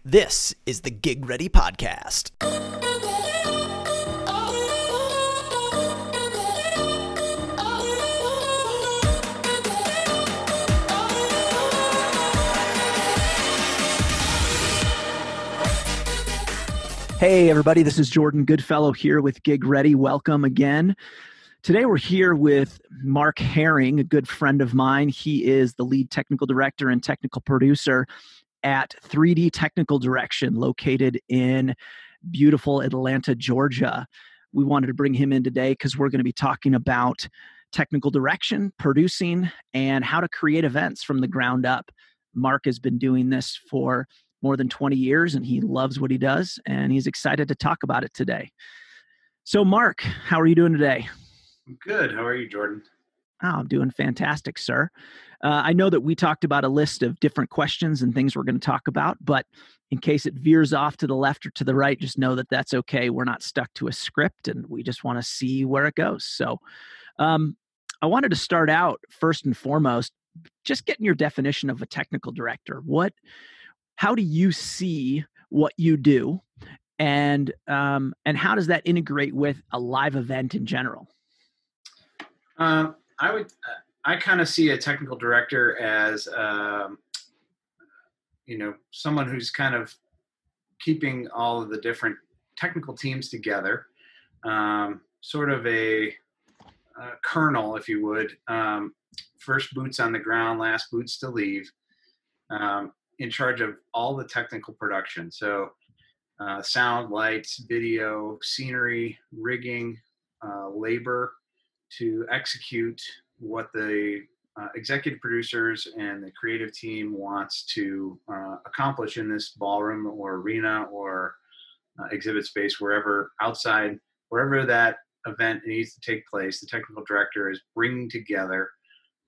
This is the Gig Ready Podcast. Hey everybody, this is Jordan Goodfellow here with Gig Ready. Welcome again. Today we're here with Mark Herring, a good friend of mine. He is the lead technical director and technical producer at 3D Technical Direction, located in beautiful Atlanta, Georgia. We wanted to bring him in today because we're going to be talking about technical direction, producing, and how to create events from the ground up. Mark has been doing this for more than 20 years, and he loves what he does, and he's excited to talk about it today. So, Mark, how are you doing today? Good. How are you, Jordan? Oh, I'm doing fantastic, sir. I know that we talked about a list of different questions and things we're going to talk about, but in case it veers off to the left or to the right, just know that that's okay. We're not stuck to a script, and we just want to see where it goes. So I wanted to start out first and foremost, just getting your definition of a technical director. How do you see what you do, and how does that integrate with a live event in general? I kind of see a technical director as, someone who's kind of keeping all of the different technical teams together, sort of a colonel, if you would, first boots on the ground, last boots to leave, in charge of all the technical production. So sound, lights, video, scenery, rigging, labor, to execute what the executive producers and the creative team wants to accomplish in this ballroom or arena or exhibit space, wherever that event needs to take place. The technical director is bringing together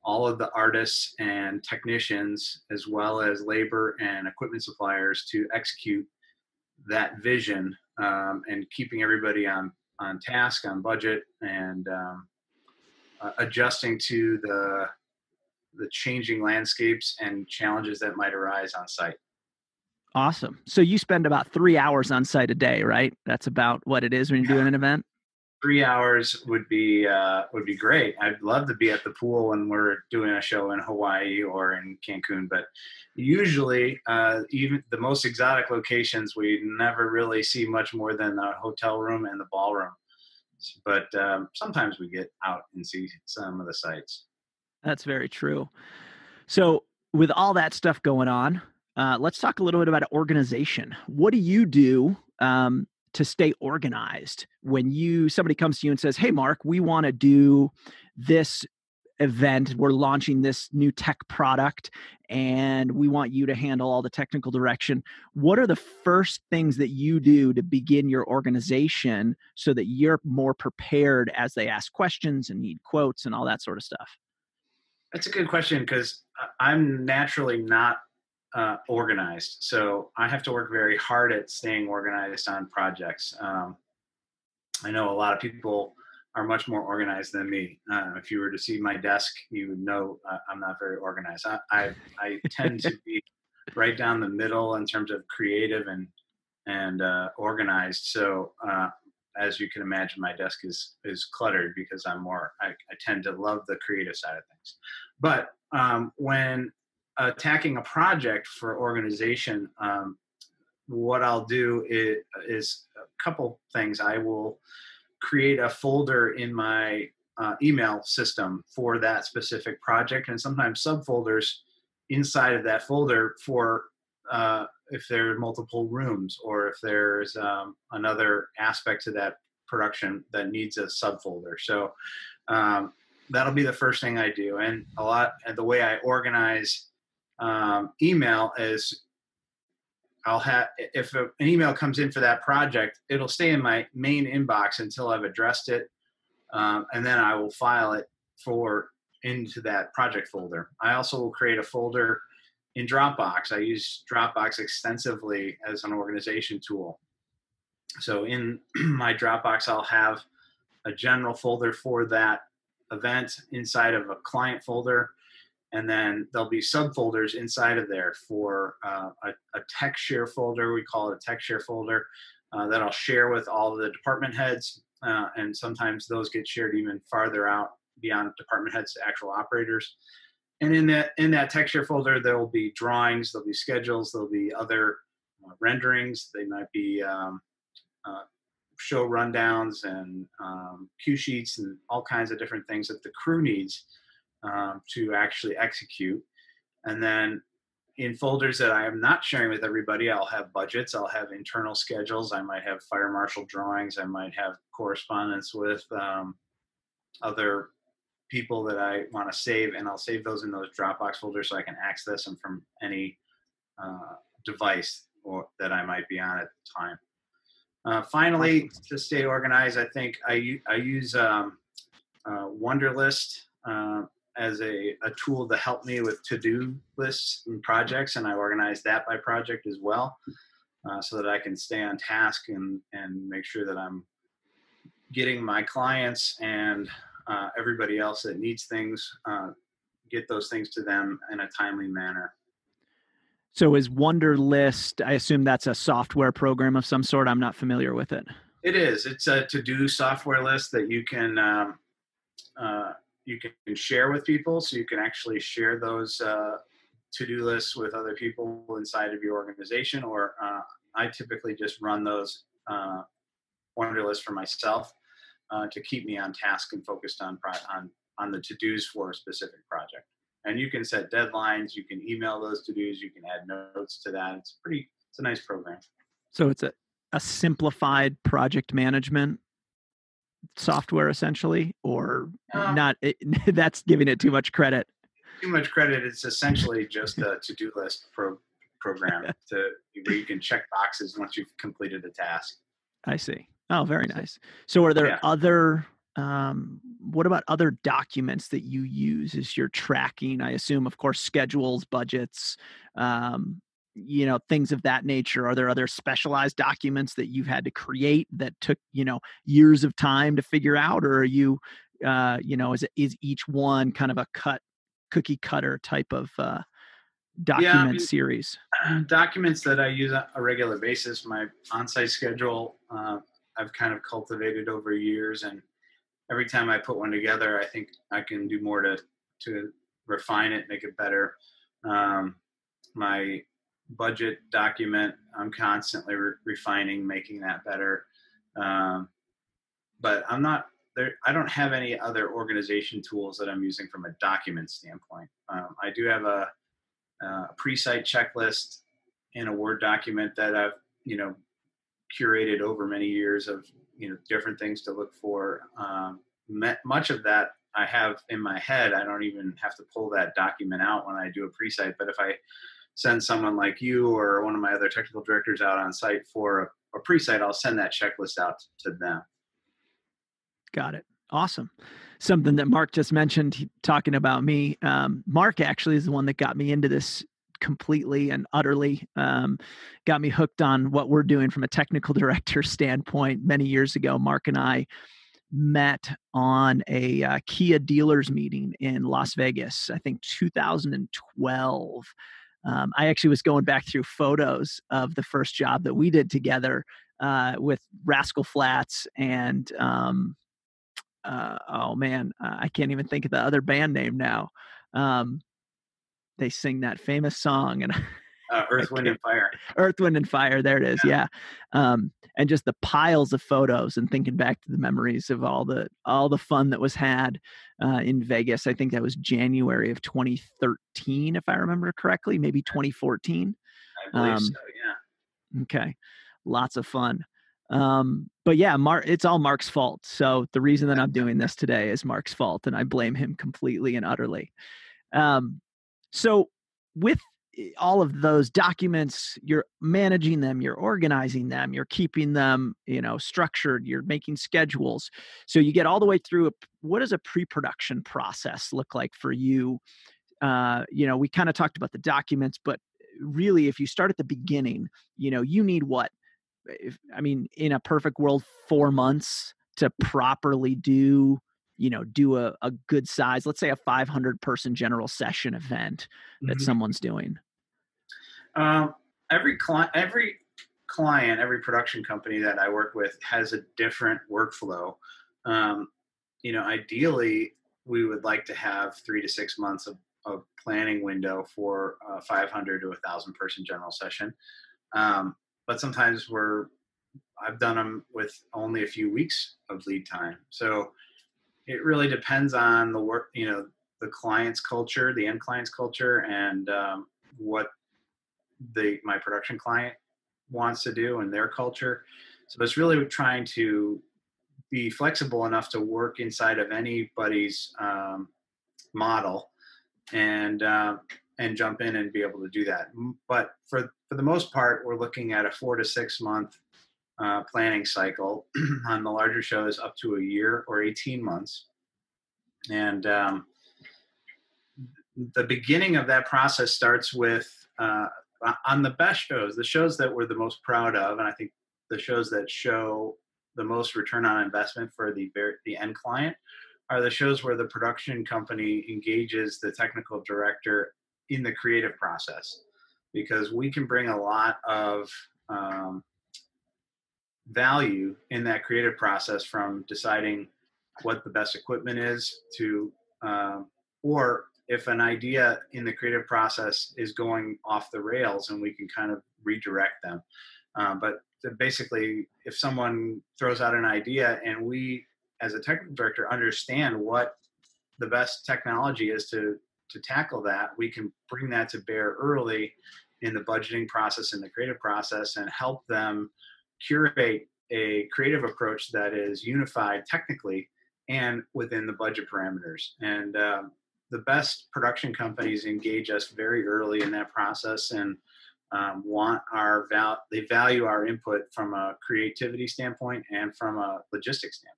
all of the artists and technicians, as well as labor and equipment suppliers, to execute that vision, and keeping everybody on task, on budget, and adjusting to the changing landscapes and challenges that might arise on site. Awesome. So you spend about 3 hours on site a day, right? That's about what it is when you're doing an event? 3 hours would be great. I'd love to be at the pool when we're doing a show in Hawaii or in Cancun, but usually even the most exotic locations, we never really see much more than the hotel room and the ballroom. But sometimes we get out and see some of the sites. That's very true. So with all that stuff going on, let's talk a little bit about organization. What do you do to stay organized when somebody comes to you and says, "Hey, Mark, we want to do this event. We're launching this new tech product, and we want you to handle all the technical direction." What are the first things that you do to begin your organization so that you're more prepared as they ask questions and need quotes and all that sort of stuff? That's a good question, because I'm naturally not organized. So I have to work very hard at staying organized on projects. I know a lot of people are much more organized than me. If you were to see my desk, you would know I'm not very organized. I tend to be right down the middle in terms of creative and organized. So as you can imagine, my desk is cluttered because I tend to love the creative side of things. But when attacking a project for organization, what I'll do is a couple things. I will create a folder in my email system for that specific project, and sometimes subfolders inside of that folder for if there are multiple rooms, or if there's another aspect to that production that needs a subfolder. So that'll be the first thing I do. And the way I organize email is, if an email comes in for that project, it'll stay in my main inbox until I've addressed it, and then I will file it into that project folder. I also will create a folder in Dropbox. I use Dropbox extensively as an organization tool. So in my Dropbox, I'll have a general folder for that event inside of a client folder, And then there'll be subfolders inside of there for a tech share folder. We call it a tech share folder that I'll share with all the department heads. And sometimes those get shared even farther out beyond department heads to actual operators. And in that tech share folder, there will be drawings, there'll be schedules, there'll be other renderings. They might be show rundowns and cue sheets and all kinds of different things that the crew needs to actually execute. And then in folders that I am not sharing with everybody, I'll have budgets, I'll have internal schedules, I might have fire marshal drawings, I might have correspondence with other people that I want to save, and I'll save those in those Dropbox folders so I can access them from any device or that I might be on at the time. Finally, to stay organized, I think I use Wunderlist as a tool to help me with to-do lists and projects, and I organize that by project as well, so that I can stay on task and make sure that I'm getting my clients and everybody else that needs things, get those things to them in a timely manner. So is Wunderlist, I assume that's a software program of some sort. I'm not familiar with it. It is. It's a to-do software list that you can share with people. So you can actually share those to-do lists with other people inside of your organization. Or I typically just run those Wunderlists for myself to keep me on task and focused on the to-dos for a specific project. And you can set deadlines. You can email those to-dos. You can add notes to that. It's a nice program. So it's a simplified project management software essentially, or not? That's giving it too much credit. Too much credit. It's essentially just a to-do list program where you can check boxes once you've completed a task. I see. Oh, very nice. So are there other, what about other documents that you use as you're tracking? I assume, of course, schedules, budgets, things of that nature. Are there other specialized documents that you've had to create that took, years of time to figure out? Or are you, is each one kind of a cookie cutter type of document series? Documents that I use on a regular basis, my on-site schedule, I've kind of cultivated over years, and every time I put one together, I think I can do more to refine it, make it better. My budget document, I'm constantly refining, making that better. But I'm not there. I don't have any other organization tools that I'm using from a document standpoint. I do have a pre-site checklist in a Word document that I've, curated over many years of, different things to look for. Much of that I have in my head. I don't even have to pull that document out when I do a pre-site. But if I send someone like you or one of my other technical directors out on site for a pre-site, I'll send that checklist out to them. Got it. Awesome. Something that Mark just mentioned, talking about me. Mark actually is the one that got me into this completely and utterly, got me hooked on what we're doing from a technical director standpoint. Many years ago, Mark and I met on a Kia dealers meeting in Las Vegas, I think 2012. I actually was going back through photos of the first job that we did together with Rascal Flatts and I can't even think of the other band name now. They sing that famous song and Earth, Wind, and Fire. Earth, Wind, and Fire. There it is. Yeah. And just the piles of photos and thinking back to the memories of all the fun that was had in Vegas. I think that was January of 2013, if I remember correctly, maybe 2014. I believe so. Yeah. Okay. Lots of fun. But yeah, it's all Mark's fault. So the reason that I'm doing this today is Mark's fault, and I blame him completely and utterly. So with all of those documents, you're managing them, you're organizing them, you're keeping them, structured, you're making schedules. So you get all the way through. What does a pre-production process look like for you? We kind of talked about the documents, but really, if you start at the beginning, you need what? In a perfect world, 4 months to properly do do a good size, let's say a 500 person general session event that Mhm. someone's doing? Um, every client, every production company that I work with has a different workflow. Um, ideally, we would like to have 3 to 6 months of planning window for a 500 to 1,000 person general session. But sometimes I've done them with only a few weeks of lead time. So it really depends on the work, the client's culture, the end client's culture, and what my production client wants to do and their culture. So it's really trying to be flexible enough to work inside of anybody's model, and jump in and be able to do that. But for the most part, we're looking at a 4 to 6 month planning cycle. On the larger shows, up to a year or 18 months. And the beginning of that process starts with on the best shows, the shows that we're the most proud of, and I think the shows that show the most return on investment for the end client are the shows where the production company engages the technical director in the creative process, because we can bring a lot of value in that creative process, from deciding what the best equipment is to or if an idea in the creative process is going off the rails, and we can kind of redirect them. But basically, if someone throws out an idea and we as a technical director understand what the best technology is to tackle that, we can bring that to bear early in the budgeting process and the creative process, and help them curate a creative approach that is unified technically and within the budget parameters. And the best production companies engage us very early in that process, and they value our input from a creativity standpoint and from a logistics standpoint.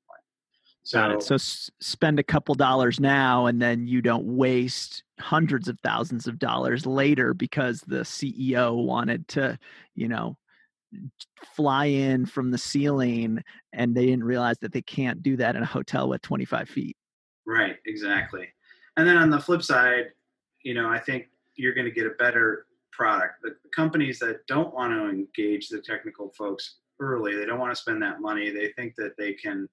Got it. So So spend a couple dollars now, and then you don't waste hundreds of thousands of dollars later because the CEO wanted to, you know, fly in from the ceiling, and they didn't realize that they can't do that in a hotel with 25 feet. right, exactly. And then on the flip side, I think you're going to get a better product. The companies that don't want to engage the technical folks early, they don't want to spend that money. They think that they can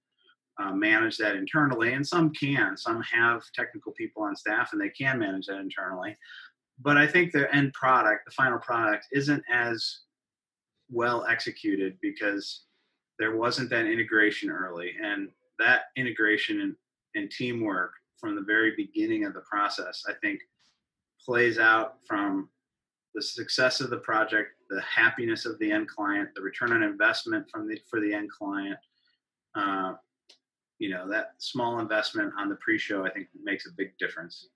manage that internally, and some can. Some have technical people on staff, and they can manage that internally. But I think the end product, the final product, isn't as well executed because there wasn't that integration early, and that integration and teamwork from the very beginning of the process, I think, plays out from the success of the project, the happiness of the end client, the return on investment for the end client. Uh, that small investment on the pre-show, I think, makes a big difference.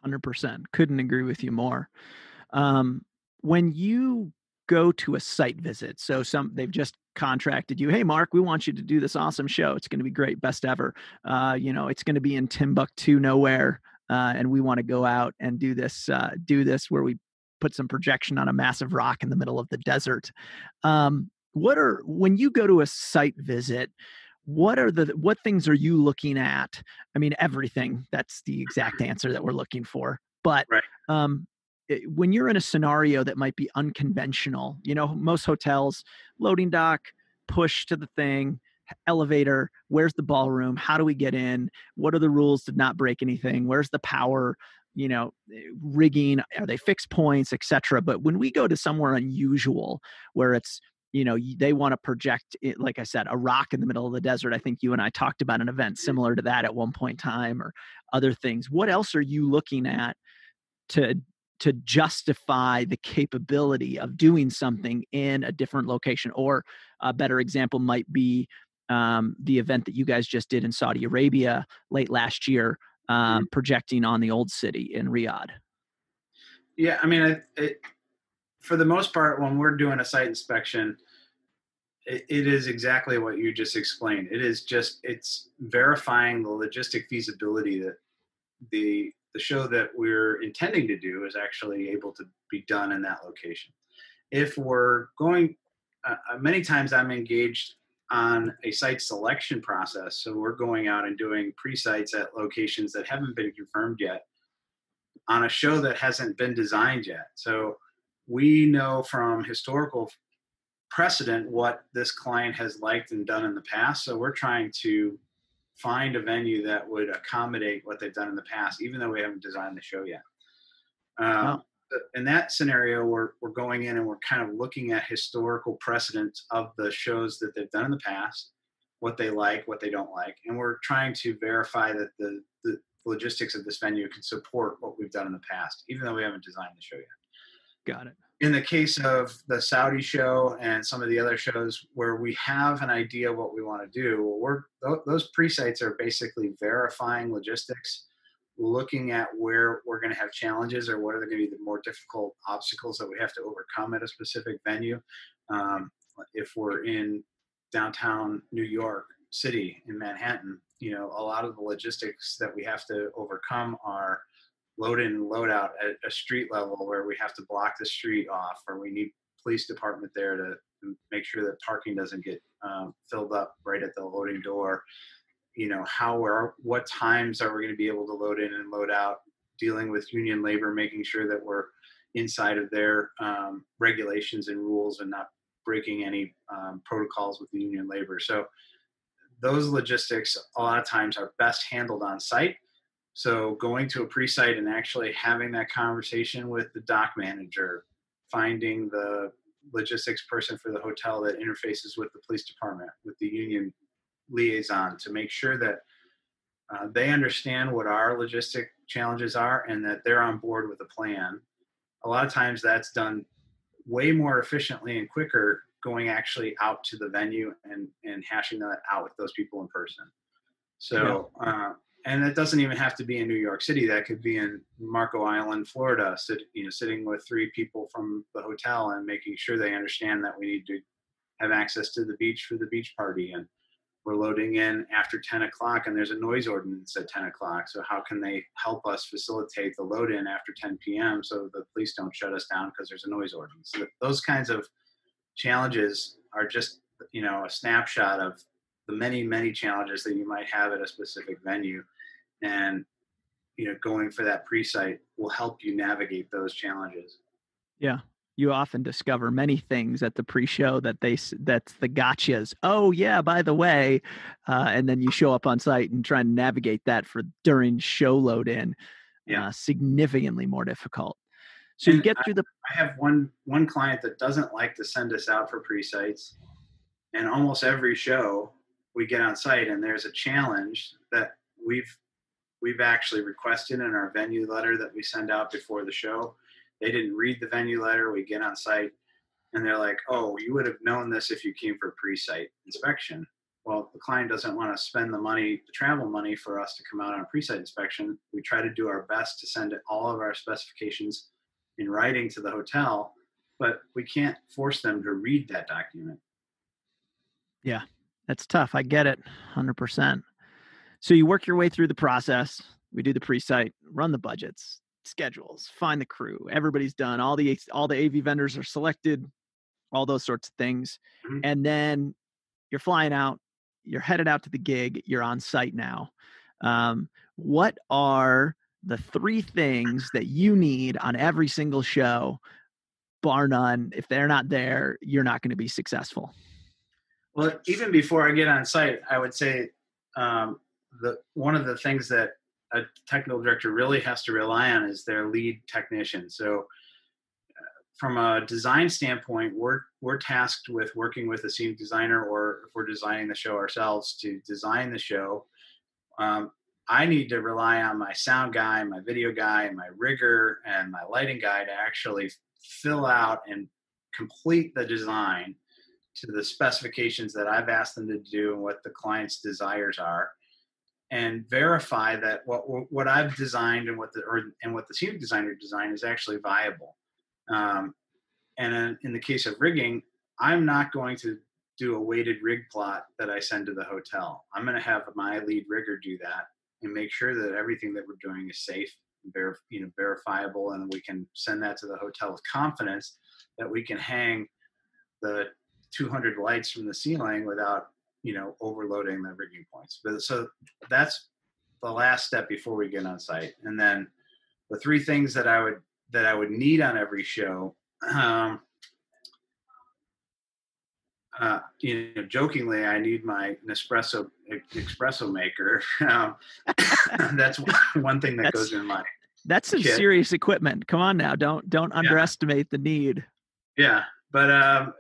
100%. Couldn't agree with you more. When you go to a site visit, so they've just contracted you, hey Mark, we want you to do this awesome show, it's going to be great, best ever, it's going to be in Timbuktu nowhere, and we want to go out and do this where we put some projection on a massive rock in the middle of the desert. When you go to a site visit, what things are you looking at? I mean, everything. That's the exact answer that we're looking for. But Right. When you're in a scenario that might be unconventional, most hotels, loading dock, push to the thing, elevator, where's the ballroom? How do we get in? What are the rules to not break anything? Where's the power? Rigging, are they fixed points, etc. But when we go to somewhere unusual, where it's they want to project it, like I said, a rock in the middle of the desert. I think you and I talked about an event similar to that at one point in time, or other things. What else are you looking at to justify the capability of doing something in a different location? Or a better example might be the event that you guys just did in Saudi Arabia late last year, projecting on the old city in Riyadh. Yeah, I mean, for the most part, when we're doing a site inspection, it is exactly what you just explained. It's verifying the logistic feasibility that the show that we're intending to do is actually able to be done in that location. If we're going, many times I'm engaged on a site selection process. So we're going out and doing pre-sites at locations that haven't been confirmed yet on a show that hasn't been designed yet. So we know from historical precedent what this client has liked and done in the past. So we're trying to find a venue that would accommodate what they've done in the past, even though we haven't designed the show yet. Wow. In that scenario, we're going in and we're kind of looking at historical precedents of the shows that they've done in the past, what they like, what they don't like, and we're trying to verify that the logistics of this venue can support what we've done in the past, even though we haven't designed the show yet. Got it. In the case of the Saudi show and some of the other shows where we have an idea what we want to do, those pre-sites are basically verifying logistics, looking at where we're going to have challenges or what are going to be the more difficult obstacles that we have to overcome at a specific venue. If we're in downtown New York City in Manhattan, a lot of the logistics that we have to overcome are load in and load out at a street level where we have to block the street off, or we need police department there to make sure that parking doesn't get filled up right at the loading door. What times are we going to be able to load in and load out, dealing with union labor, making sure that we're inside of their regulations and rules and not breaking any protocols with the union labor. So those logistics a lot of times are best handled on site. So going to a pre-site and actually having that conversation with the dock manager, finding the logistics person for the hotel that interfaces with the police department, with the union liaison, to make sure that they understand what our logistic challenges are and that they're on board with a plan. A lot of times that's done way more efficiently and quicker going actually out to the venue and hashing that out with those people in person. So, and it doesn't even have to be in New York City. That could be in Marco Island, Florida, sitting with 3 people from the hotel and making sure they understand that we need to have access to the beach for the beach party. And we're loading in after 10 o'clock and there's a noise ordinance at 10 o'clock. So how can they help us facilitate the load in after 10 p.m. so the police don't shut us down because there's a noise ordinance? So those kinds of challenges are just, a snapshot of the many, many challenges that you might have at a specific venue. And, going for that pre-site will help you navigate those challenges. Yeah. You often discover many things at the pre-show that's the gotchas. Oh yeah, by the way, and then you show up on site and try and navigate that for during show load in. Significantly more difficult. So you get through I have one client that doesn't like to send us out for pre-sites, and almost every show we get on site and there's a challenge that we've actually requested in our venue letter that we send out before the show. They didn't read the venue letter. We get on site and they're like, oh, you would have known this if you came for pre-site inspection. Well, the client doesn't want to spend the travel money for us to come out on a pre-site inspection. We try to do our best to send all of our specifications in writing to the hotel, but we can't force them to read that document. Yeah, that's tough. I get it 100%. So you work your way through the process. We do the pre-site, run the budgets, schedules, find the crew. Everybody's done. All the AV vendors are selected, all those sorts of things. Mm-hmm. And then you're flying out, you're headed out to the gig, you're on site now. What are the 3 things that you need on every single show, bar none? If they're not there, you're not going to be successful. Well, even before I get on site, I would say one of the things that a technical director really has to rely on is their lead technician. So from a design standpoint, we're tasked with working with a scenic designer, or if we're designing the show ourselves, to design the show. I need to rely on my sound guy, my video guy, and my rigger, and my lighting guy to actually fill out and complete the design to the specifications that I've asked them to do and what the client's desires are, and verify that what I've designed and what the scenic designer designed is actually viable. And in the case of rigging, I'm not going to do a weighted rig plot that I send to the hotel. I'm going to have my lead rigger do that and make sure that everything that we're doing is safe, verifiable, and we can send that to the hotel with confidence that we can hang the 200 lights from the ceiling without overloading the rigging points. But so that's the last step before we get on site. And then the three things that I would need on every show, jokingly, I need my espresso maker. That's one thing that goes in my That's some kit. serious equipment. Come on now, don't underestimate the need. Yeah, but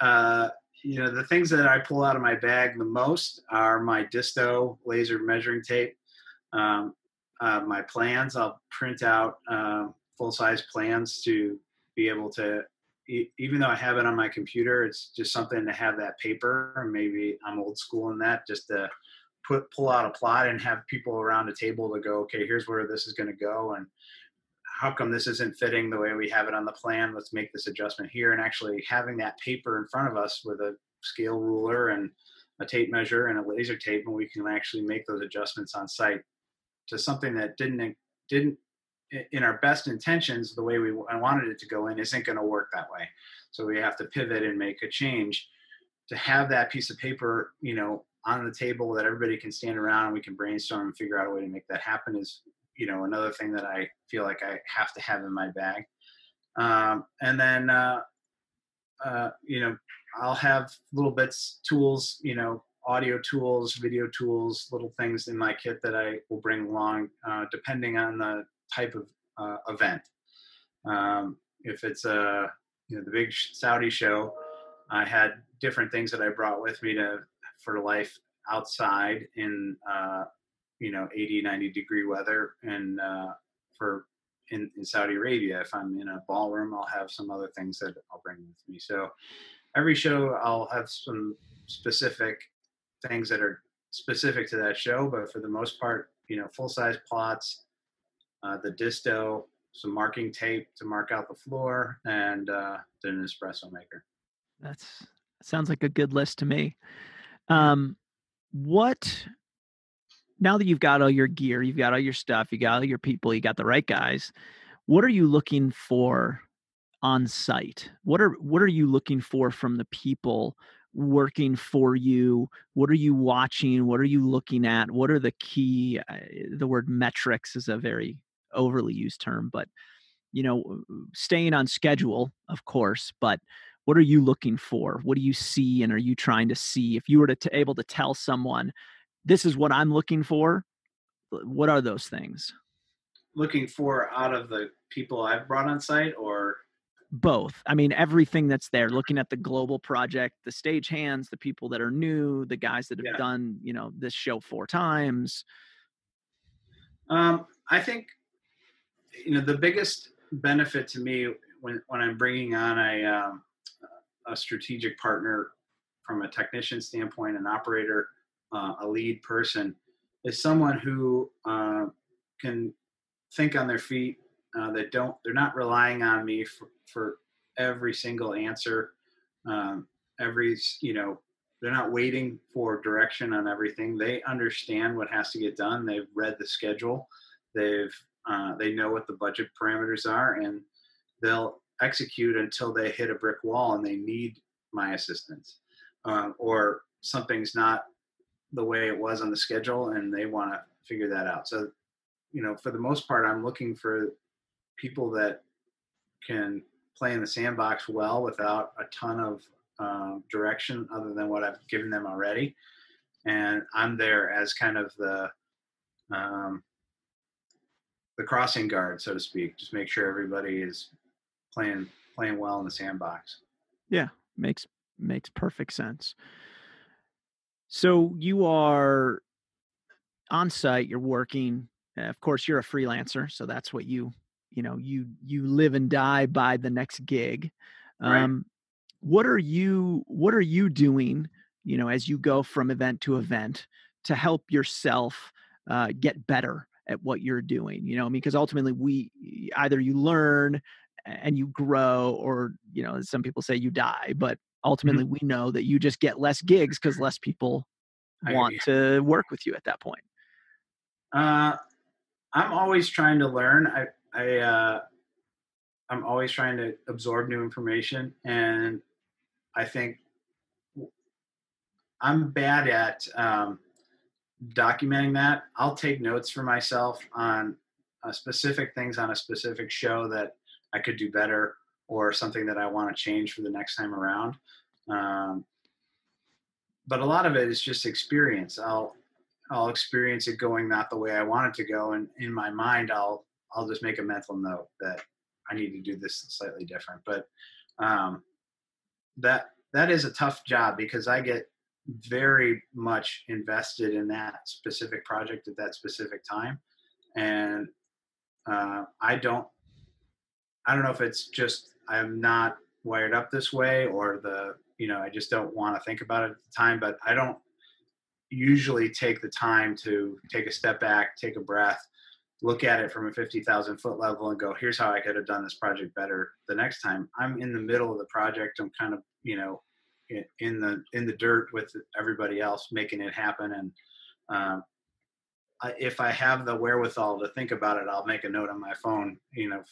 the things that I pull out of my bag the most are my disto laser measuring tape, my plans. I'll print out full-size plans to be able to, even though I have it on my computer, it's just something to have that paper. Maybe I'm old school in that, just to pull out a plot and have people around a table to go, okay, here's where this is going to go, and how come this isn't fitting the way we have it on the plan? Let's make this adjustment here. And actually having that paper in front of us with a scale ruler and a tape measure and a laser tape, and we can actually make those adjustments on site to something that didn't in our best intentions, the way I wanted it to go in isn't going to work that way. So we have to pivot and make a change. To have that piece of paper, on the table that everybody can stand around and we can brainstorm and figure out a way to make that happen is, another thing that I feel like I have to have in my bag. And then, I'll have little bits, tools, audio tools, video tools, little things in my kit that I will bring along, depending on the type of event. If it's the big Saudi show, I had different things that I brought with me for life outside in 80, 90 degree weather, and in Saudi Arabia. If I'm in a ballroom, I'll have some other things that I'll bring with me. So every show I'll have some specific things that are specific to that show, but for the most part, full-size plots, the disto, some marking tape to mark out the floor, and an espresso maker. That sounds like a good list to me. Now that you've got all your gear, you've got all your stuff, you got all your people, you got the right guys, what are you looking for on site? What are you looking for from the people working for you? What are you watching? What are you looking at? What are the key, the word metrics is a very overly used term, but staying on schedule, of course, but what are you looking for? What do you see? And are you trying to see, if you were able to tell someone, this is what I'm looking for, what are those things? Looking for out of the people I've brought on site, or both? I mean, everything that's there, looking at the global project, the stagehands, the people that are new, the guys that have done, this show 4 times. I think, the biggest benefit to me when I'm bringing on a strategic partner from a technician standpoint, an operator, a lead person, is someone who can think on their feet. They're not relying on me for every single answer. They're not waiting for direction on everything. They understand what has to get done. They've read the schedule. They know what the budget parameters are, and they'll execute until they hit a brick wall and they need my assistance, or something's not the way it was on the schedule and they want to figure that out. So, for the most part, I'm looking for people that can play in the sandbox well without a ton of direction other than what I've given them already. And I'm there as kind of the crossing guard, so to speak, just make sure everybody is playing well in the sandbox. Yeah, makes perfect sense. So you are on site, you're working. Of course, you're a freelancer, so that's what you live and die by the next gig. Right. What are you doing, as you go from event to event to help yourself get better at what you're doing? Because ultimately either you learn and you grow, or, some people say you die, but ultimately we know that you just get less gigs because less people want to work with you at that point. I'm always trying to learn. I'm always trying to absorb new information, and I think I'm bad at documenting that. I'll take notes for myself on specific things on a specific show that I could do better, or something that I want to change for the next time around. Um, but a lot of it is just experience. I'll experience it going not the way I want it to go, and in my mind, I'll just make a mental note that I need to do this slightly different. But um, that is a tough job, because I get very much invested in that specific project at that specific time, and I don't know if it's just I'm not wired up this way, or I just don't want to think about it at the time. But I don't usually take the time to take a step back, take a breath, look at it from a 50,000-foot level and go, here's how I could have done this project better the next time. I'm in the middle of the project. I'm kind of, in the dirt with everybody else making it happen. And if I have the wherewithal to think about it, I'll make a note on my phone,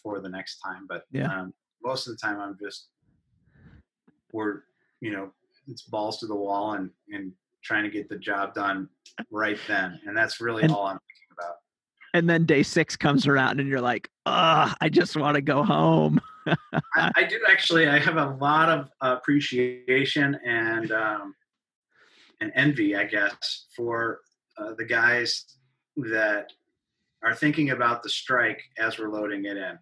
for the next time. But Yeah. most of the time we're, it's balls to the wall and trying to get the job done right then. And that's really all I'm thinking about. And then day 6 comes around and you're like, I just want to go home. I do actually. I have a lot of appreciation and envy, I guess, for the guys that are thinking about the strike as we're loading it in.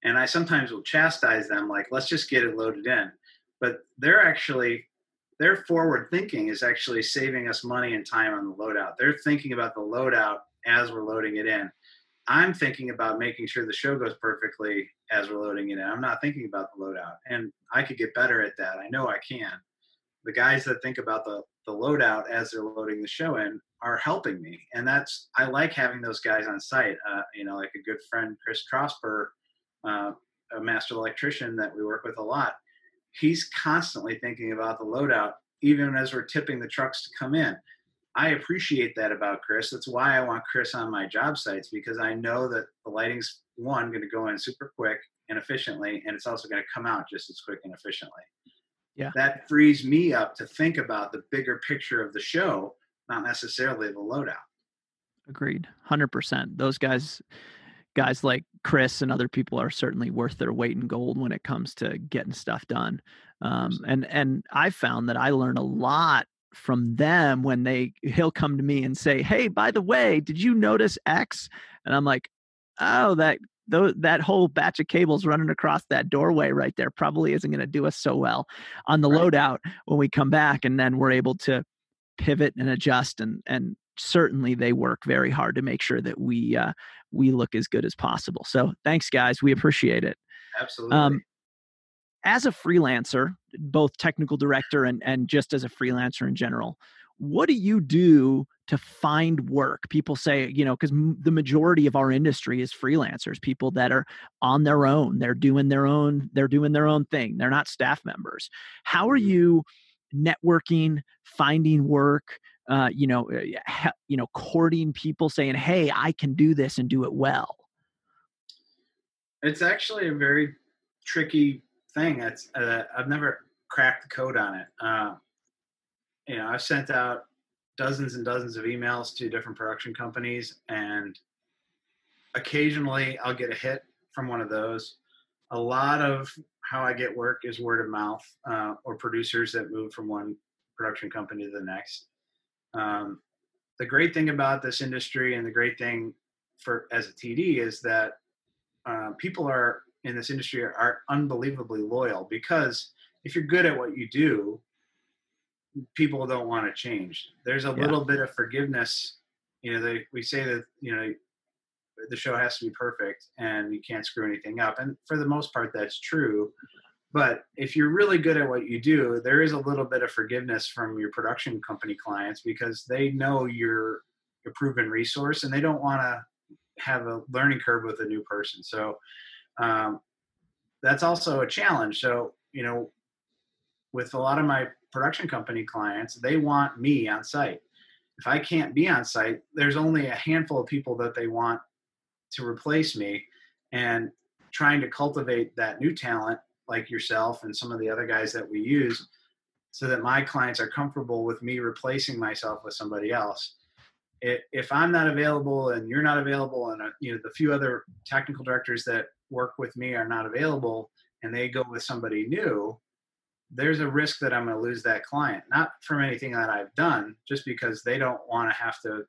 And I sometimes will chastise them, like, let's just get it loaded in. But their forward thinking is actually saving us money and time on the loadout. They're thinking about the loadout as we're loading it in. I'm thinking about making sure the show goes perfectly as we're loading it in. I'm not thinking about the loadout. And I could get better at that. I know I can. The guys that think about the loadout as they're loading the show in are helping me. And I like having those guys on site. Like a good friend, Chris Trosper, a master electrician that we work with a lot. He's constantly thinking about the loadout, even as we're tipping the trucks to come in. I appreciate that about Chris. That's why I want Chris on my job sites, because I know that the lighting's going to go in super quick and efficiently, and it's also going to come out just as quick and efficiently. Yeah. That frees me up to think about the bigger picture of the show, not necessarily the loadout. Agreed. 100%. Those guys like Chris and other people are certainly worth their weight in gold when it comes to getting stuff done. And I found that I learn a lot from them when he'll come to me and say, hey, by the way, did you notice X? And I'm like, oh, that whole batch of cables running across that doorway right there probably isn't going to do us so well on the loadout when we come back. And then we're able to pivot and adjust, and certainly they work very hard to make sure that we look as good as possible. So thanks, guys. We appreciate it. Absolutely. As a freelancer, both technical director and just as a freelancer in general, what do you do to find work? People say, because the majority of our industry is freelancers, people that are on their own. They're doing their own thing. They're not staff members. How are you networking, finding work, courting people, saying, hey, I can do this and do it well? It's actually a very tricky thing. I've never cracked the code on it. I've sent out dozens and dozens of emails to different production companies, and occasionally I'll get a hit from one of those. A lot of how I get work is word of mouth, or producers that move from one production company to the next. The great thing about this industry, and the great thing as a TD, is that people are in this industry are unbelievably loyal, because if you're good at what you do, people don't want to change. There's a little bit of forgiveness. We say that, the show has to be perfect and you can't screw anything up. And for the most part, that's true. But if you're really good at what you do, there is a little bit of forgiveness from your production company clients, because they know you're a proven resource and they don't want to have a learning curve with a new person. So that's also a challenge. So, with a lot of my production company clients, they want me on site. If I can't be on site, there's only a handful of people that they want to replace me, and trying to cultivate that new talent, like yourself and some of the other guys that we use, so that my clients are comfortable with me replacing myself with somebody else. If I'm not available and you're not available, and the few other technical directors that work with me are not available, and they go with somebody new, there's a risk that I'm going to lose that client, not from anything that I've done, just because they don't want to have to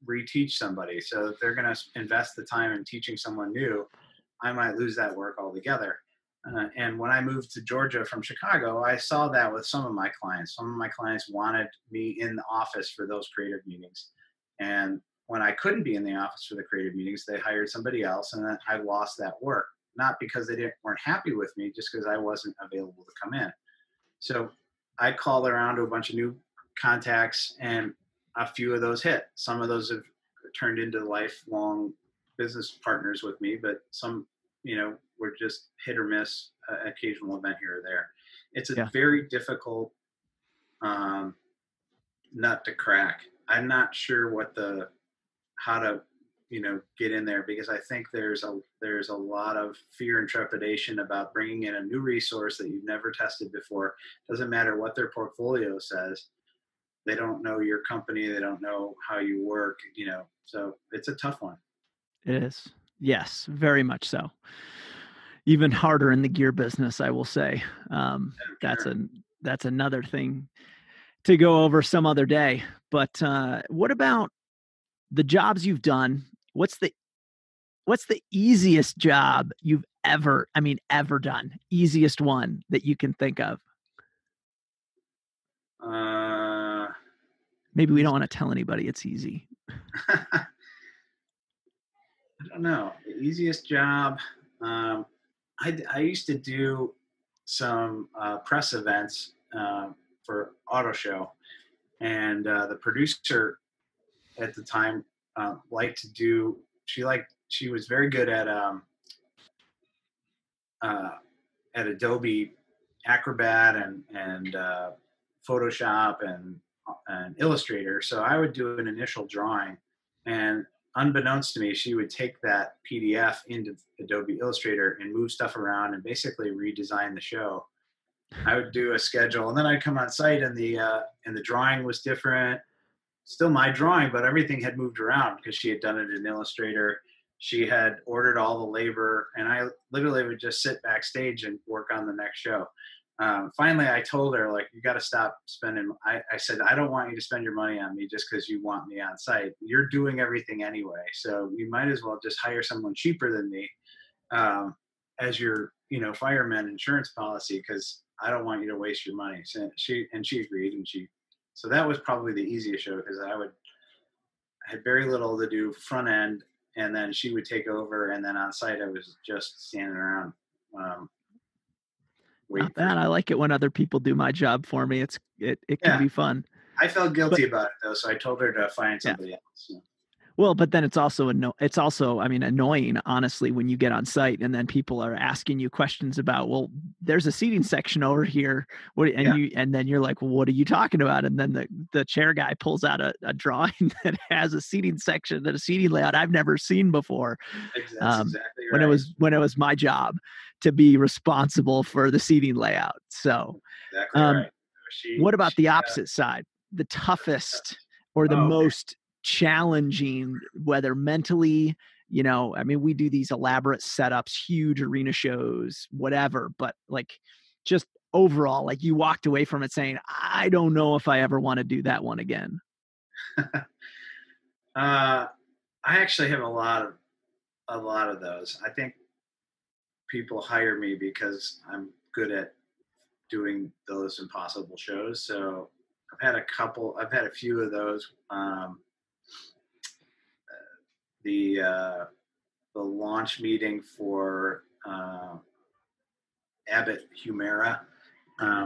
reteach somebody. So if they're going to invest the time in teaching someone new, I might lose that work altogether. And when I moved to Georgia from Chicago, I saw that with some of my clients. Some of my clients wanted me in the office for those creative meetings. And when I couldn't be in the office for the creative meetings, they hired somebody else, and then I lost that work. Not because they weren't happy with me, just because I wasn't available to come in. So I called around to a bunch of new contacts, and a few of those hit. Some of those have turned into lifelong business partners with me, but some, were just hit or miss, occasional event here or there. It's a Yeah. very difficult nut to crack. I'm not sure how to, get in there, because I think there's a lot of fear and trepidation about bringing in a new resource that you've never tested before. Doesn't matter what their portfolio says. They don't know your company. They don't know how you work, so it's a tough one. It is. Yes, very much so. Even harder in the gear business, I will say. That's Sure. that's another thing to go over some other day. But what about the jobs you've done? What's the easiest job you've ever done? Easiest one that you can think of? Uh, Maybe we don't want to tell anybody it's easy. I don't know. The easiest job. I used to do some press events for auto show, and the producer at the time liked to do. She was very good uh, at Adobe Acrobat and Photoshop and Illustrator. So I would do an initial drawing, and unbeknownst to me, she would take that PDF into Adobe Illustrator and move stuff around and basically redesign the show. I would do a schedule, and then I'd come on site, and the drawing was different. Still my drawing, but everything had moved around because she had done it in Illustrator. She had ordered all the labor, and I literally would just sit backstage and work on the next show. Finally, I told her, like, you got to stop spending. I said, I don't want you to spend your money on me just because you want me on site. You're doing everything anyway, so you might as well just hire someone cheaper than me as your, fireman insurance policy, because I don't want you to waste your money. So she agreed, and so that was probably the easiest show, because I had very little to do front end, and then she would take over, and then on site I was just standing around waiting. Not bad. I like it when other people do my job for me. It can Yeah, be fun. I felt But guilty about it though, so I told her to find yeah. somebody else. Well, but then it's also annoying, honestly, when you get on site and then people are asking you questions about, well, there's a seating section over here. Yeah, And then you're like, well, what are you talking about? And then the chair guy pulls out a drawing that has a seating section, that a seating layout I've never seen before. that's exactly When right. it was my job to be responsible for the seating layout. So, Exactly right. what about She the opposite side? The toughest or the oh, okay. most challenging, whether mentally, we do these elaborate setups, huge arena shows, whatever, but like just overall, like you walked away from it saying, I don't know if I ever want to do that one again. I actually have a lot of those. I think people hire me because I'm good at doing those impossible shows. So I've had a few of those. The launch meeting for Abbott Humira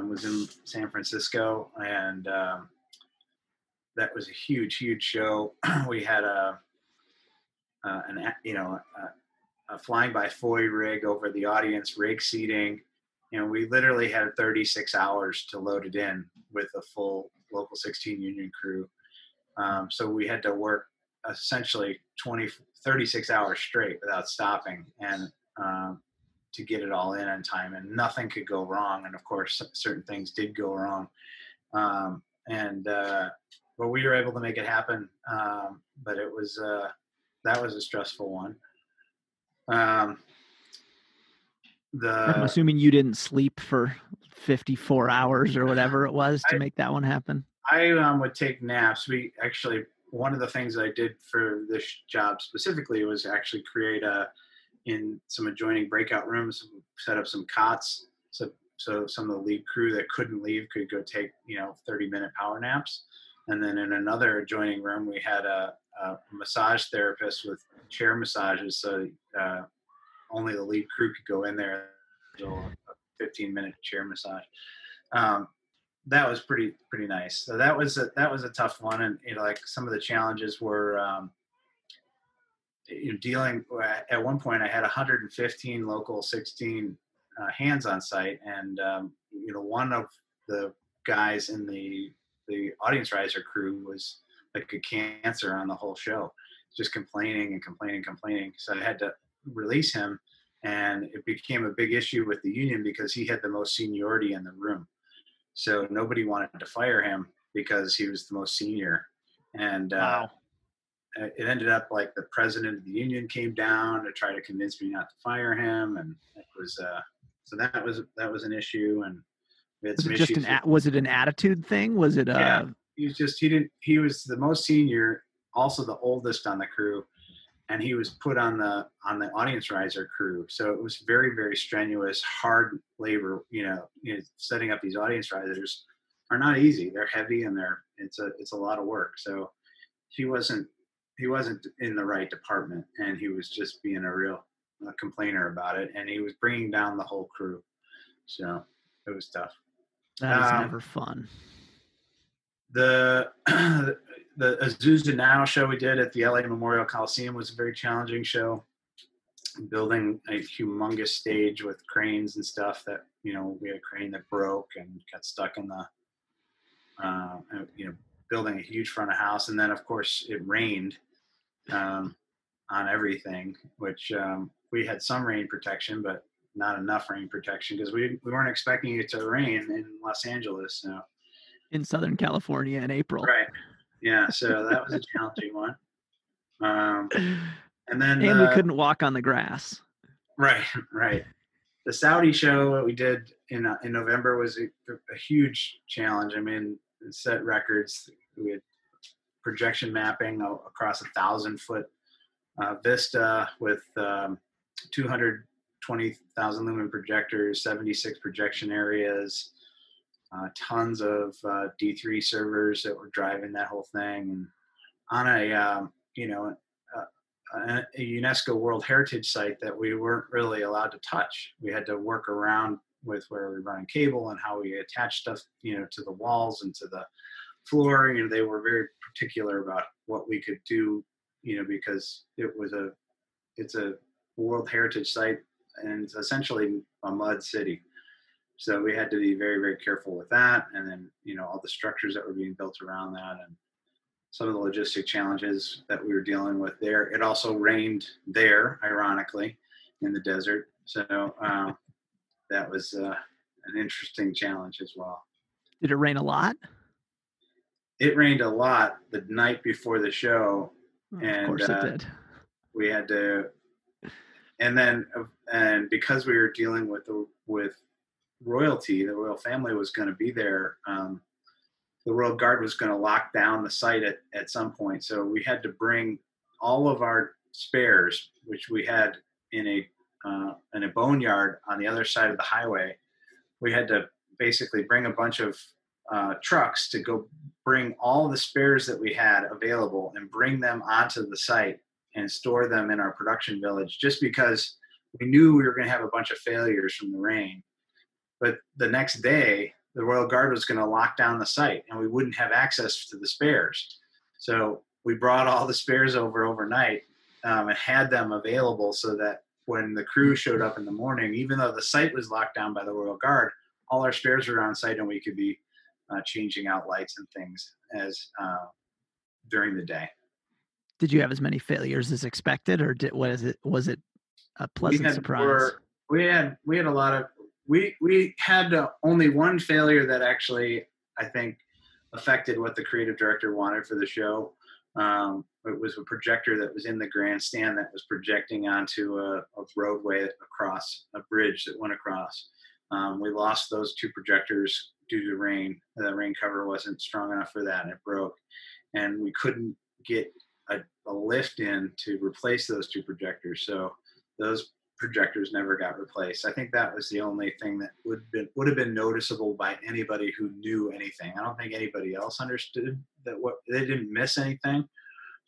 was in San Francisco, and that was a huge show. We had a flying by foy rig over the audience, rig seating. We literally had 36 hours to load it in with a full Local 16 union crew. So we had to work essentially 36 hours straight without stopping. And to get it all in on time, and nothing could go wrong. And of course, certain things did go wrong. And but we were able to make it happen. But it was that was a stressful one. I'm The assuming you didn't sleep for 54 hours or whatever it was to make that one happen. I would take naps. We actually, one of the things I did for this job specifically was actually create in some adjoining breakout rooms, set up some cots. So some of the lead crew that couldn't leave could go take, 30-minute power naps. And then in another adjoining room, we had a massage therapist with chair massages. So only the lead crew could go in there, do a 15-minute chair massage. That was pretty nice. So that was a tough one. And, like some of the challenges were, dealing at one point I had 115 local 16 hands on site, and one of the guys in the audience riser crew was like a cancer on the whole show, just complaining. So I had to release him, and it became a big issue with the union because he had the most seniority in the room. So nobody wanted to fire him because he was the most senior. And wow. It ended up like the president of the union came down to try to convince me not to fire him, and it was so that was an issue. And we had some issues. Was it an attitude thing? Was it yeah, he was the most senior, also the oldest on the crew, and he was put on the audience riser crew. So it was very, very strenuous, hard labor. Setting up these audience risers are not easy. They're heavy, and it's a lot of work. So he wasn't in the right department, and he was just being a real complainer about it, and he was bringing down the whole crew. So it was tough. That is never fun. The Azusa Now show we did at the LA Memorial Coliseum was a very challenging show. Building a humongous stage with cranes and stuff that, we had a crane that broke and got stuck in the, building a huge front of house. And then of course it rained on everything, which we had some rain protection, but not enough rain protection because we weren't expecting it to rain in Los Angeles. So. In Southern California in April. Right. Yeah. So that was a challenging one. And then we couldn't walk on the grass. Right. The Saudi show that we did in November was a huge challenge. I mean, it set records. We had projection mapping across 1,000-foot vista with 220,000 lumen projectors, 76 projection areas, tons of D3 servers that were driving that whole thing, and on a UNESCO World Heritage site that we weren't really allowed to touch. We had to work around with where we were running cable and how we attach stuff, to the walls and to the floor. They were very particular about what we could do, because it's a World Heritage site, and it's essentially a mud city. So we had to be very, very careful with that. And then, all the structures that were being built around that, and some of the logistic challenges that we were dealing with there. It also rained there, ironically, in the desert. So that was an interesting challenge as well. Did it rain a lot? It rained a lot the night before the show. Of course it did. We had to, and because we were dealing with royalty, the royal family was going to be there. The Royal Guard was going to lock down the site at some point. So we had to bring all of our spares, which we had in a boneyard on the other side of the highway. We had to basically bring a bunch of trucks to go bring all the spares that we had available and bring them onto the site and store them in our production village, just because we knew we were going to have a bunch of failures from the rain. But the next day, the Royal Guard was going to lock down the site, and we wouldn't have access to the spares. So we brought all the spares overnight and had them available so that when the crew showed up in the morning, even though the site was locked down by the Royal Guard, all our spares were on site, and we could be changing out lights and things as during the day. Did you have as many failures as expected, or was it a pleasant surprise? we had a lot of we had only one failure that actually I think affected what the creative director wanted for the show. It was a projector that was in the grandstand that was projecting onto a roadway across a bridge that went across. We lost those two projectors due to rain. The rain cover wasn't strong enough for that, and it broke. And we couldn't get a lift in to replace those two projectors. So those projectors never got replaced. I think that was the only thing that would have been noticeable by anybody who knew anything. I don't think anybody else understood that they didn't miss anything.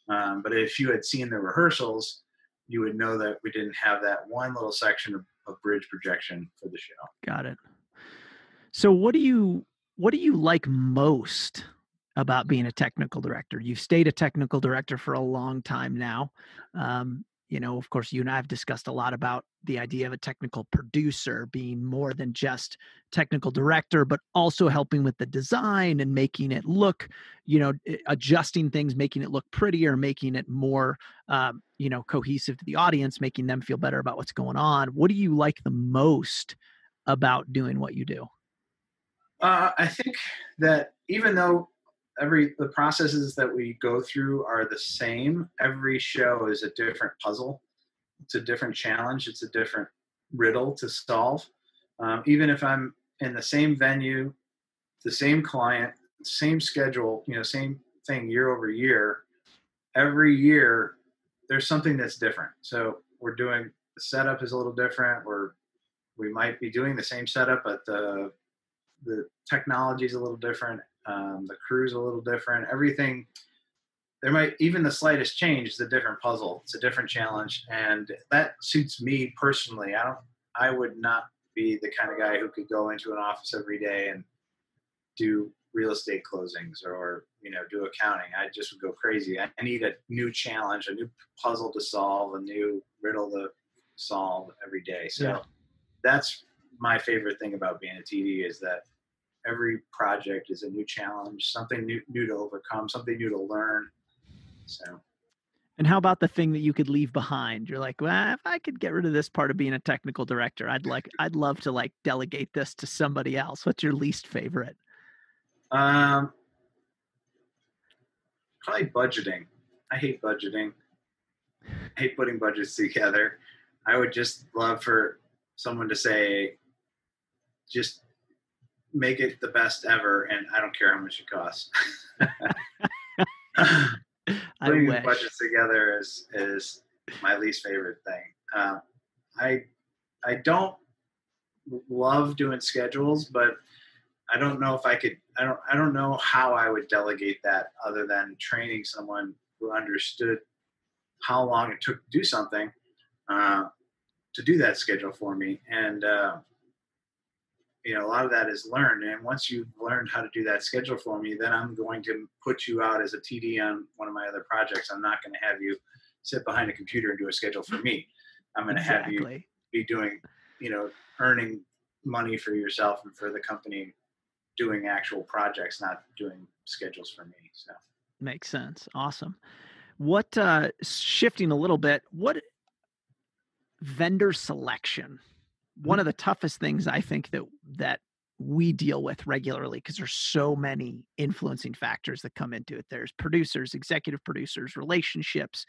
But if you had seen the rehearsals, you would know that we didn't have that one little section of bridge projection for the show. Got it. So what do you like most about being a technical director? You've stayed a technical director for a long time now. Of course, you and I have discussed a lot about the idea of a technical producer being more than just technical director, but also helping with the design and making it look, adjusting things, making it look prettier, making it more, cohesive to the audience, making them feel better about what's going on. What do you like the most about doing what you do? I think that even though the processes that we go through are the same, every show is a different puzzle. It's a different challenge. It's a different riddle to solve. Even if I'm in the same venue, the same client, same schedule, same thing year over year, every year there's something that's different. So the setup is a little different. We might be doing the same setup, but the technology is a little different. The crew's a little different. Everything, even the slightest change is a different puzzle. It's a different challenge. And that suits me personally. I would not be the kind of guy who could go into an office every day and do real estate closings or, do accounting. I just would go crazy. I need a new challenge, a new puzzle to solve, a new riddle to solve every day. So that's my favorite thing about being a TD is that every project is a new challenge, something new to overcome, something new to learn. So. And how about the thing that you could leave behind? You're like, well, if I could get rid of this part of being a technical director, I'd love to delegate this to somebody else. What's your least favorite? Probably budgeting. I hate budgeting. I hate putting budgets together. I would just love for someone to say, just make it the best ever, and I don't care how much it costs. Putting budgets together is my least favorite thing. I don't love doing schedules, but I don't know if I could. I don't know how I would delegate that other than training someone who understood how long it took to do something to do that schedule for me. And a lot of that is learned. And once you've learned how to do that schedule for me, then I'm going to put you out as a TD on one of my other projects. I'm not going to have you sit behind a computer and do a schedule for me. I'm going to have you be doing, earning money for yourself and for the company, doing actual projects, not doing schedules for me. So makes sense. Awesome. What, shifting a little bit, what vendor selection? One of the toughest things I think that we deal with regularly, because there's so many influencing factors that come into it. There's producers, executive producers, relationships.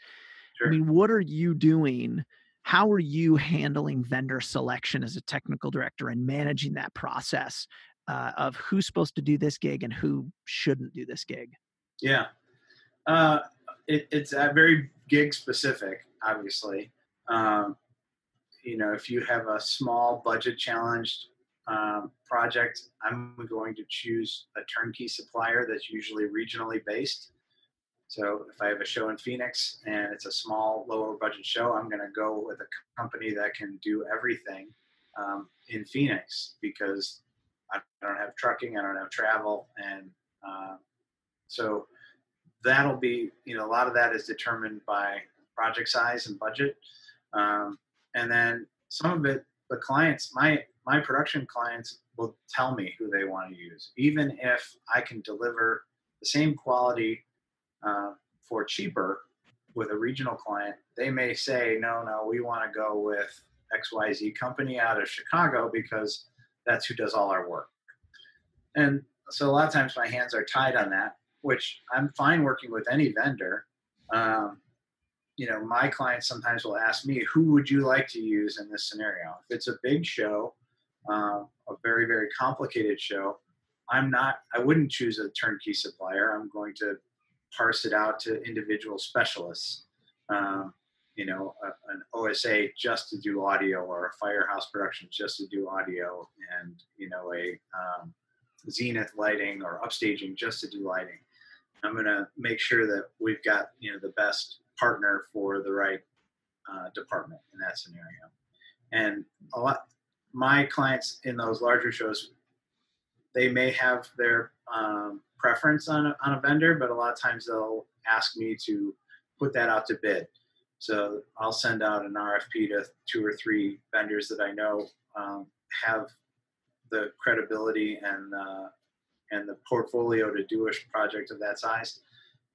Sure. I mean, what are you doing? How are you handling vendor selection as a technical director and managing that process of who's supposed to do this gig and who shouldn't do this gig? Yeah. It's very gig specific, obviously. If you have a small budget challenged project, I'm going to choose a turnkey supplier that's usually regionally based. So if I have a show in Phoenix and it's a small, lower budget show, I'm going to go with a company that can do everything in Phoenix, because I don't have trucking, I don't have travel. And so that'll be, a lot of that is determined by project size and budget. And then some of it, the clients, my production clients will tell me who they want to use. Even if I can deliver the same quality for cheaper with a regional client, they may say, no, we want to go with XYZ company out of Chicago because that's who does all our work. And so a lot of times my hands are tied on that, which I'm fine working with any vendor. Um, my clients sometimes will ask me, who would you like to use in this scenario? If it's a big show, a very, very complicated show, I wouldn't choose a turnkey supplier. I'm going to parse it out to individual specialists. Um, an OSA just to do audio, or a Firehouse production just to do audio, and a Zenith lighting or upstaging just to do lighting. I'm going to make sure that we've got the best partner for the right department in that scenario. And my clients in those larger shows, they may have their preference on a vendor, but a lot of times they'll ask me to put that out to bid. So I'll send out an RFP to 2 or 3 vendors that I know have the credibility and the portfolio to do a project of that size.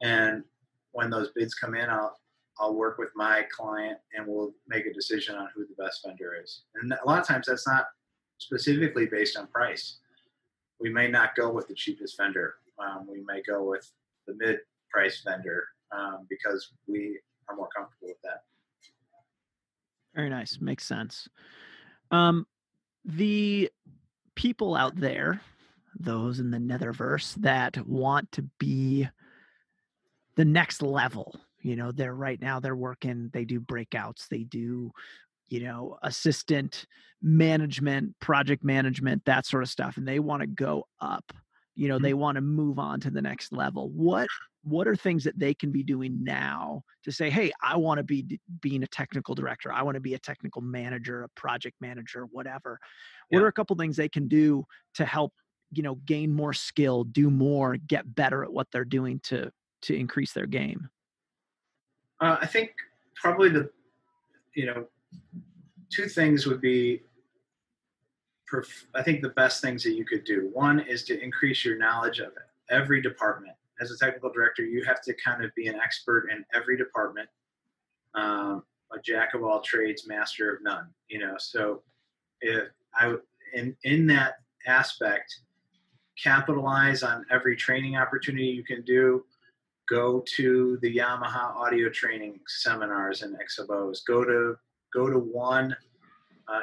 And when those bids come in, I'll work with my client and we'll make a decision on who the best vendor is. And a lot of times that's not specifically based on price. We may not go with the cheapest vendor. We may go with the mid-price vendor because we are more comfortable with that. Very nice. Makes sense. The people out there, those in the netherverse that want to be the next level, they're right now they're working, they do breakouts, they do, assistant management, project management, that sort of stuff. And they want to go up, they want to move on to the next level. What are things that they can be doing now to say, hey, I want to be being a technical director. I want to be a technical manager, a project manager, whatever. Yeah. What are a couple things they can do to help, gain more skill, do more, get better at what they're doing to increase their game? I think probably the 2 things would be, I think the best things that you could do. One is to increase your knowledge of every department. As a technical director, you have to kind of be an expert in every department, a jack of all trades, master of none. So if in that aspect, capitalize on every training opportunity you can do. Go to the Yamaha audio training seminars and expos. Go to one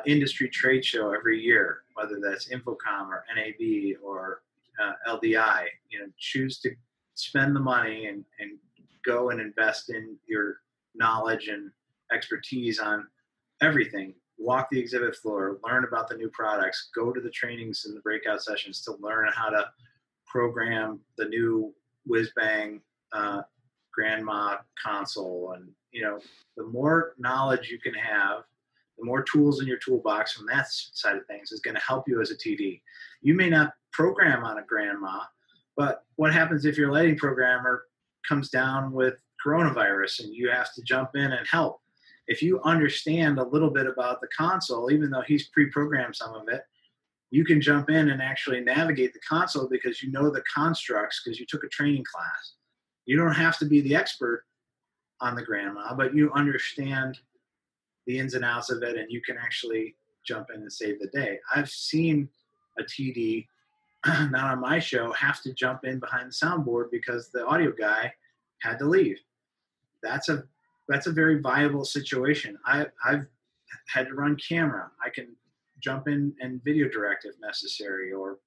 industry trade show every year, whether that's Infocom or NAB or LDI. Choose to spend the money and go and invest in your knowledge and expertise on everything. Walk the exhibit floor, learn about the new products, go to the trainings and the breakout sessions to learn how to program the new whiz-bang grandma console. And the more knowledge you can have, the more tools in your toolbox from that side of things is going to help you as a TD. You may not program on a grandma, but what happens if your lighting programmer comes down with coronavirus and you have to jump in and help? If you understand a little bit about the console, even though he's pre-programmed some of it, you can jump in and actually navigate the console because you know the constructs because you took a training class. You don't have to be the expert on the grandma, but you understand the ins and outs of it, and you can actually jump in and save the day. I've seen a TD, not on my show, have to jump in behind the soundboard because the audio guy had to leave. That's a very viable situation. I've had to run camera. I can jump in and video direct if necessary, or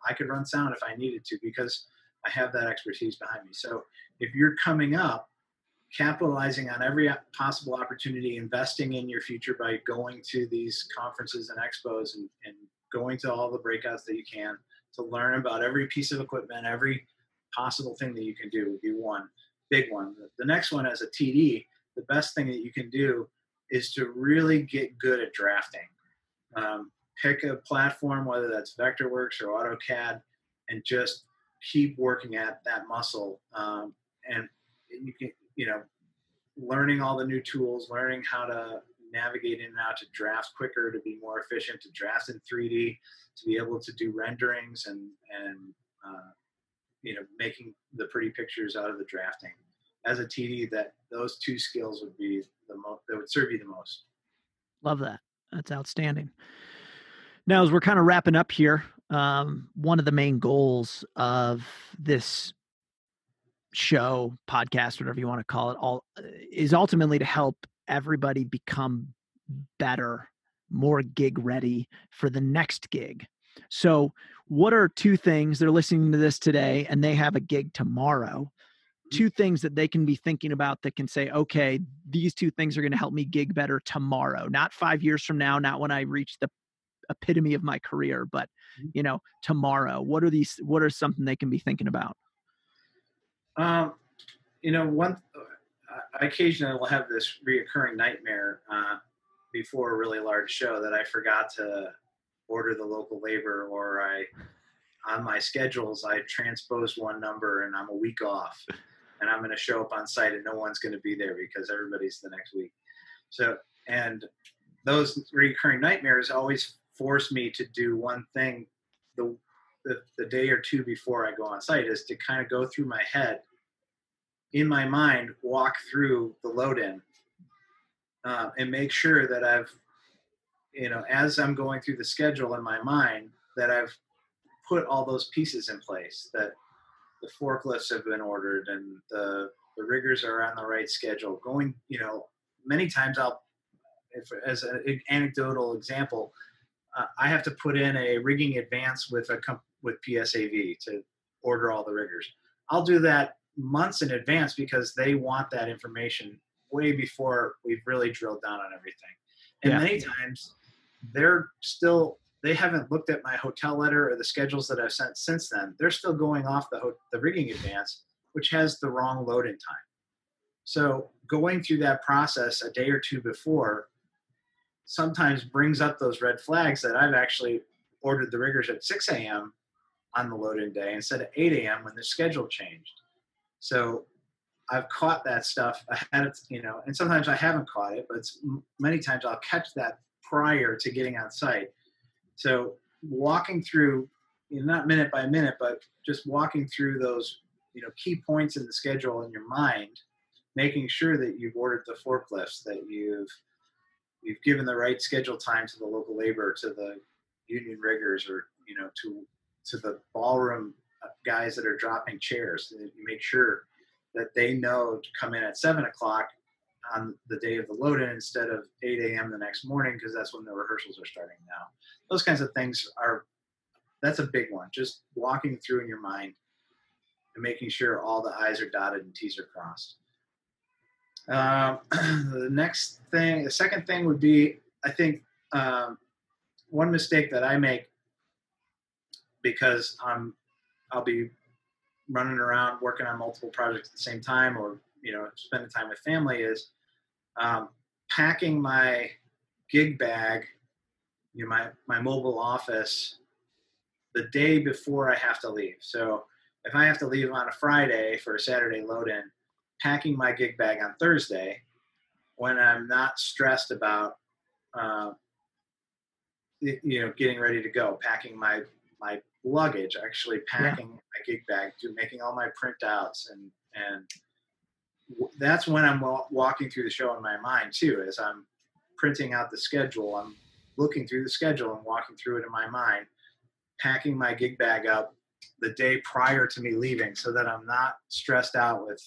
I could run sound if I needed to because I have that expertise behind me. So if you're coming up, capitalizing on every possible opportunity, investing in your future by going to these conferences and expos and going to all the breakouts that you can to learn about every piece of equipment, every possible thing that you can do would be one big one. The next one, as a TD, the best thing that you can do is to really get good at drafting. Pick a platform, whether that's Vectorworks or AutoCAD, and just keep working at that muscle. And you can, learning all the new tools, learning how to navigate in and out to draft quicker, to be more efficient, to draft in 3D, to be able to do renderings and making the pretty pictures out of the drafting. As a TD, those 2 skills would be that would serve you the most. Love that. That's outstanding. Now, as we're kind of wrapping up here, one of the main goals of this show, podcast, whatever you want to call it, all is ultimately to help everybody become better, more gig ready for the next gig. So, what are two things they're listening to this today and they have a gig tomorrow? Two things that they can be thinking about that can say, okay, these two things are going to help me gig better tomorrow, not 5 years from now, not when I reach the epitome of my career, but tomorrow. What are something they can be thinking about? I occasionally will have this reoccurring nightmare before a really large show that I forgot to order the local labor, or on my schedules, I transposed one number and I'm a week off and I'm going to show up on site and no one's going to be there because everybody's the next week. So, and those recurring nightmares always force me to do one thing the day or two before I go on site, is to kind of go through my head, in my mind, walk through the load in and make sure that I've, as I'm going through the schedule in my mind, that I've put all those pieces in place, that the forklifts have been ordered and the riggers are on the right schedule. Many times as an anecdotal example, I have to put in a rigging advance with PSAV to order all the riggers. I'll do that months in advance because they want that information way before we've really drilled down on everything. And many times they haven't looked at my hotel letter or the schedules that I've sent since then. They're still going off the rigging advance, which has the wrong load-in time. So going through that process a day or two before sometimes brings up those red flags that I've actually ordered the riggers at 6 a.m. on the load-in day instead of 8 a.m. when the schedule changed. So I've caught that stuff ahead of, and sometimes I haven't caught it, but many times I'll catch that prior to getting on site. So walking through, not minute by minute, but just walking through those, key points in the schedule in your mind, making sure that you've ordered the forklifts, that you've given the right schedule time to the local labor, to the union riggers, or, to the ballroom guys that are dropping chairs. You make sure that they know to come in at 7 o'clock on the day of the load-in instead of 8 a.m. the next morning, because that's when the rehearsals are starting now. Those kinds of things that's a big one. Just walking through in your mind and making sure all the I's are dotted and T's are crossed. The second thing would be, I think, one mistake that I make, because I'll be running around working on multiple projects at the same time, or spending time with family, is packing my gig bag, my mobile office, the day before I have to leave. So if I have to leave on a Friday for a Saturday load-in, packing my gig bag on Thursday, when I'm not stressed about getting ready to go, packing my luggage, actually packing my gig bag, making all my printouts, and that's when I'm walking through the show in my mind too. As I'm printing out the schedule, I'm looking through the schedule and walking through it in my mind, packing my gig bag up the day prior to me leaving, so that I'm not stressed out with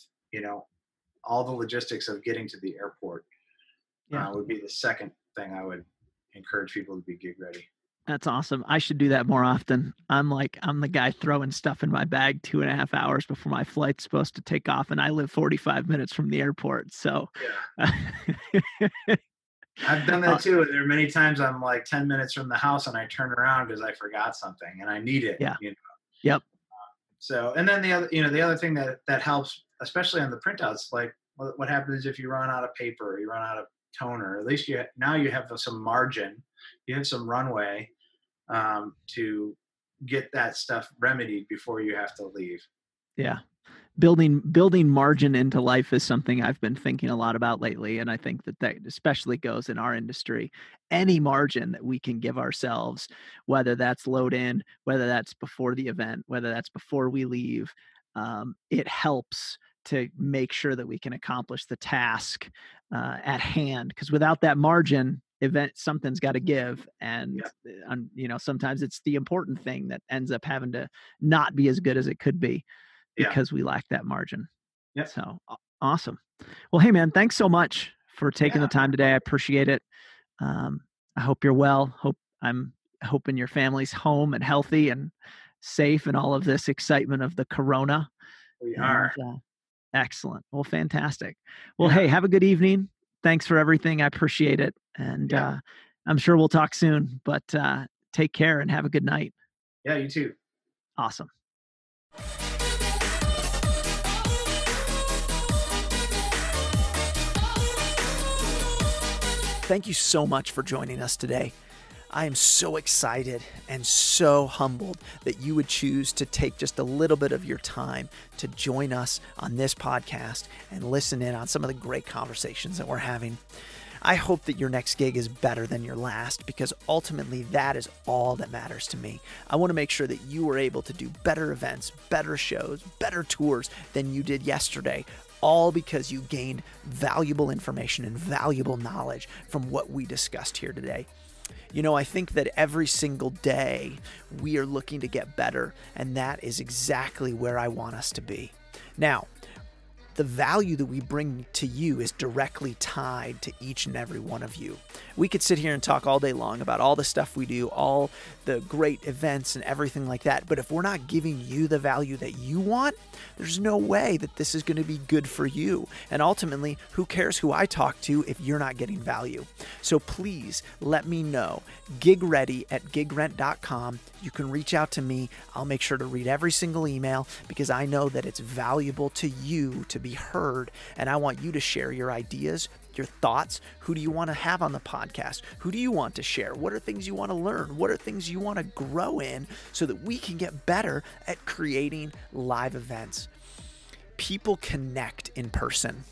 all the logistics of getting to the airport. Would be the second thing I would encourage people to be gig ready. That's awesome. I should do that more often. I'm the guy throwing stuff in my bag 2.5 hours before my flight's supposed to take off, and I live 45 minutes from the airport. So I've done that too. There are many times I'm like 10 minutes from the house and I turn around because I forgot something and I need it. Yeah. Yep. So, and then the other thing that helps, especially on the printouts, like what happens if you run out of paper, or you run out of toner. At least you have some margin, you have some runway to get that stuff remedied before you have to leave. Yeah. Building margin into life is something I've been thinking a lot about lately. And I think that especially goes in our industry. Any margin that we can give ourselves, whether that's load in, whether that's before the event, whether that's before we leave, it helps to make sure that we can accomplish the task at hand. Because without that margin, event, something's got to give. And, Yeah. sometimes it's the important thing that ends up having to not be as good as it could be Yeah. because we lack that margin. Yep. So awesome. Well, hey man, thanks so much for taking Yeah. the time today. I appreciate it. I hope you're well. I'm hoping your family's home and healthy and safe and all of this excitement of the corona. We And are. excellent. Well, fantastic. Well, Yeah. hey, have a good evening. Thanks for everything. I appreciate it. And Yeah. I'm sure we'll talk soon, but take care and have a good night. Yeah. You too. Awesome. Thank you so much for joining us today. I am so excited and so humbled that you would choose to take just a little bit of your time to join us on this podcast and listen in on some of the great conversations that we're having. I hope that your next gig is better than your last, because ultimately that is all that matters to me. I want to make sure that you are able to do better events, better shows, better tours than you did yesterday, all because you gained valuable information and valuable knowledge from what we discussed here today. I think that every single day we are looking to get better, and that is exactly where I want us to be. Now, the value that we bring to you is directly tied to each and every one of you. We could sit here and talk all day long about all the stuff we do, all the great events and everything like that, but if we're not giving you the value that you want, there's no way that this is going to be good for you. And ultimately, who cares who I talk to if you're not getting value? So please let me know. gigready@gigrent.com. You can reach out to me. I'll make sure to read every single email, because I know that it's valuable to you to be heard, and I want you to share your ideas, your thoughts. Who do you want to have on the podcast? Who do you want to share? What are things you want to learn? What are things you want to grow in so that we can get better at creating live events? People connect in person,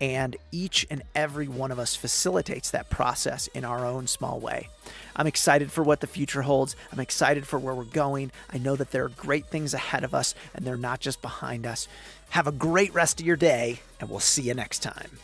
and each and every one of us facilitates that process in our own small way. I'm excited for what the future holds. I'm excited for where we're going. I know that there are great things ahead of us, and they're not just behind us. Have a great rest of your day, and we'll see you next time.